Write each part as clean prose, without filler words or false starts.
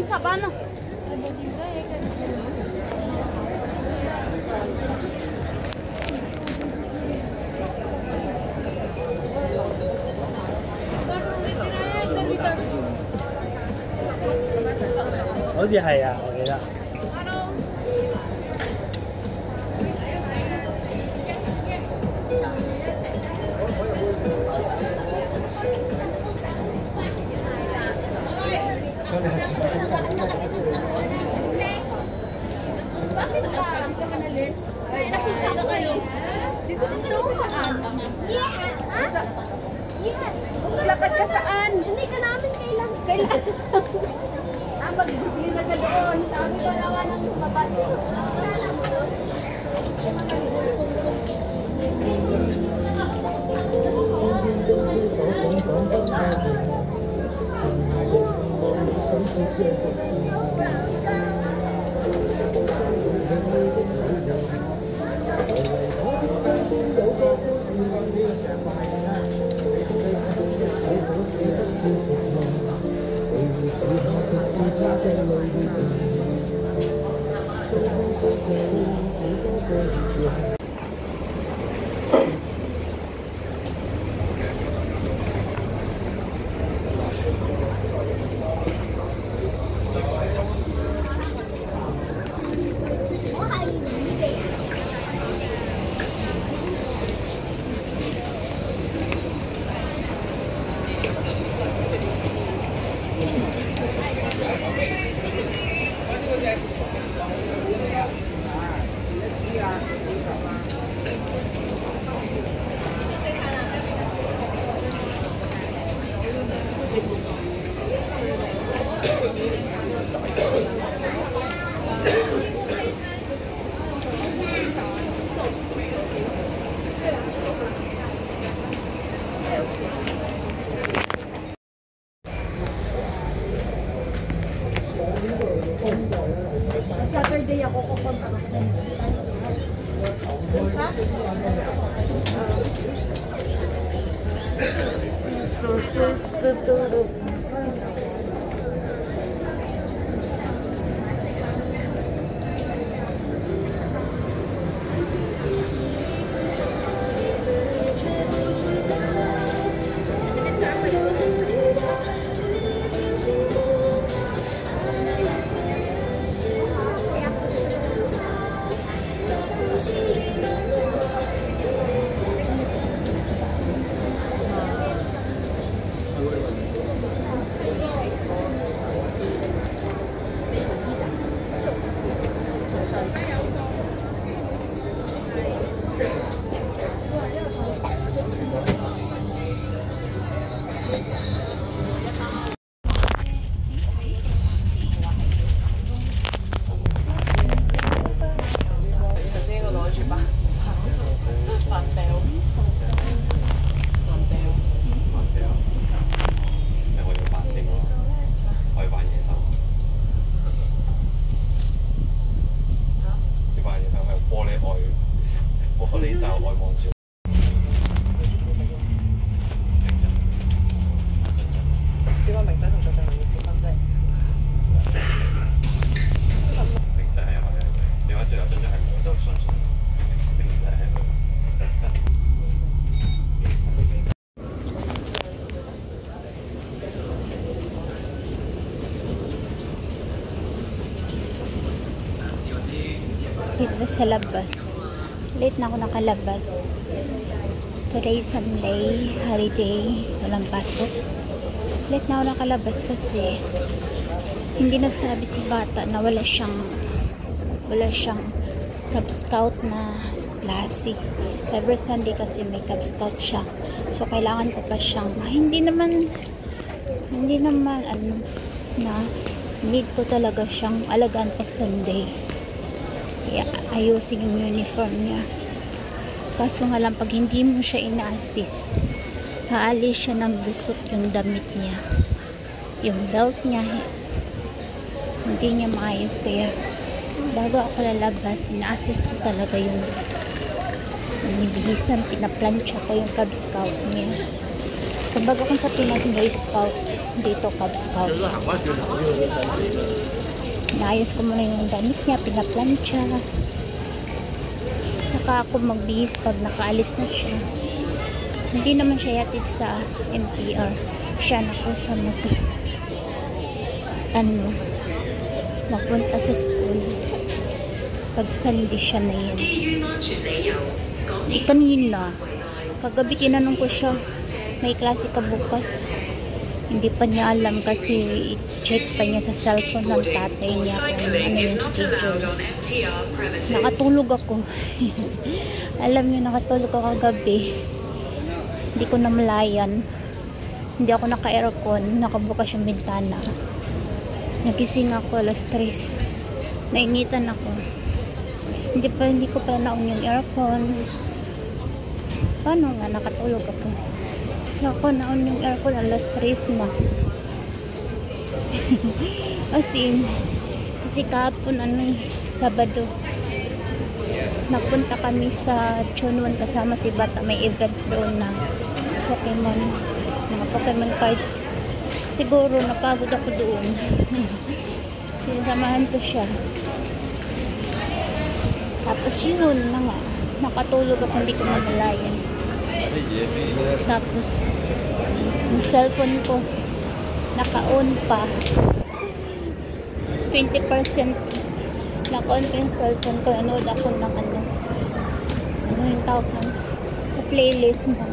sabano.好似係啊，我記得。Bakit ba? Nakita na kayo. Dito lakad ka saan? Hindi ka namin kailangan. Magbibili na ka doon. Sabi ko naman ng kabatch. Saturday ako kukunta kasi. Dito sa labas. Late na ako nakalabas. Today Sunday, holiday, walang pasok. Late na ako nakalabas kasi hindi nagsabi si bata na wala siyang Cub Scout na klase. Every Sunday kasi may Cub Scout siya. So kailangan ko pa siyang hindi naman ano na need ko talaga siyang alagaan pag Sunday. Ayusin yung uniform niya. Kaso nga lang pag hindi mo siya ina-assist, haalis siya ng lusot yung damit niya. Yung belt niya hindi niya maayos, kaya bago ako lalabas, ina-assist ko talaga yung binibihisan, pinaplansya ko yung Cub Scout niya. Kumbaga kung sa Pinas Boy Scout, dito Cub Scout. Naayos ko muna yung damit niya, pinaplansya. Saka ako magbihis pag nakaalis na siya. Hindi naman siya yatid sa MTR. Siya na ko sa magpunta sa school. Pag Sunday siya na yan. Kanina, kagabi tinanong ko siya, may klase ka bukas. Hindi pa niya alam kasi i-check pa niya sa cellphone ng tatay niya kung ano yung schedule. Nakatulog ako. Alam niyo, nakatulog ako kagabi. Hindi ko namalayan. Hindi ako naka-aircon. Nakabukas yung bintana. Nagising ako alas 3. Nainitan ako. Hindi ko pala naon yung aircon. Paano nga nakatulog ako? So ako naon yung aircon alas 3 na. As in, kasi kahapon Sabado. Nagpunta kami sa Chunwon kasama si Bata. May event doon na Pokemon. Mga Pokemon cards. Siguro napagod ako doon. Sinasamahan ko siya. Tapos yun na nga. Nakatulog ako, hindi ko namalayan. Tapos yung cellphone ko naka-on pa. 20% naka-on pa yung cellphone ko. Nanood ako ng ano yung tawag ng sa playlist mo.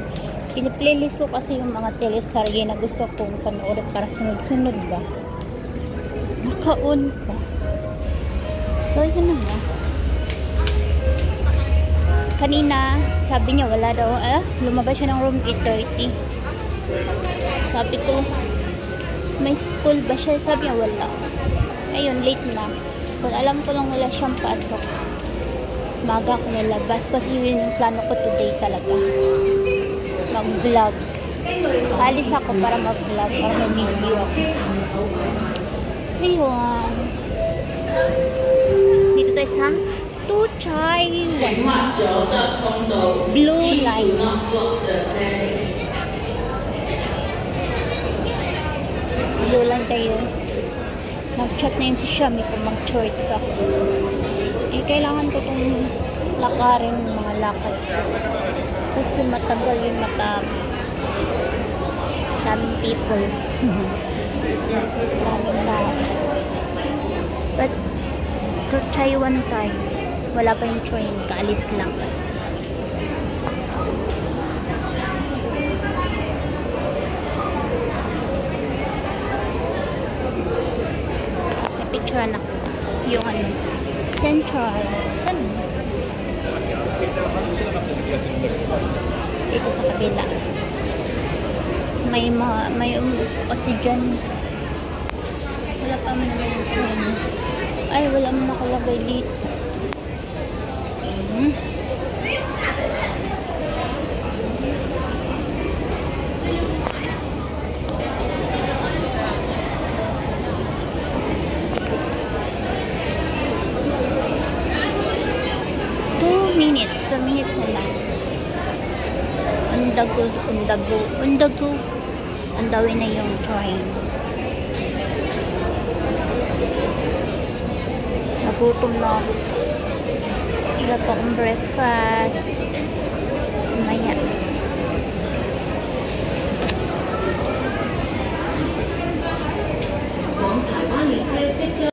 Piniplaylist ko kasi yung mga telesarye na gusto kong panoorin para sunod-sunod ba. Naka-on pa. So yun na nga. Kanina, sabi niya wala daw, lumabas siya ng room 8:30. Sabi ko, may school ba siya? Sabi niya wala. Ayun, late na. Kung alam ko lang wala siyang pasok, maga ako nalabas kasi yun yung plano ko today talaga. Mag-vlog. Alis ako para mag-vlog, para mag-video ako. So yun. Dito tayo sa Tuchai Blue Line. Blue Line tayo. Nag-chat na yung si Shami kung mag-church ako. Kailangan ko itong lakarin mga lakad. Kasi matagal yung matapos. Daming people. Daming tao. But to Taiwan tayo. Wala pa yung train. Kaalis lang kasi. Napicturean ako. Yung ano. Central. Saan? Dito sa kabila. May oxygen. Wala pa man naman yung train. Ay, wala mo nakalagay dito. 2 minutes na lang. Undago. Andawin na yung train. Nagutom na ako. Wala pa akong breakfast.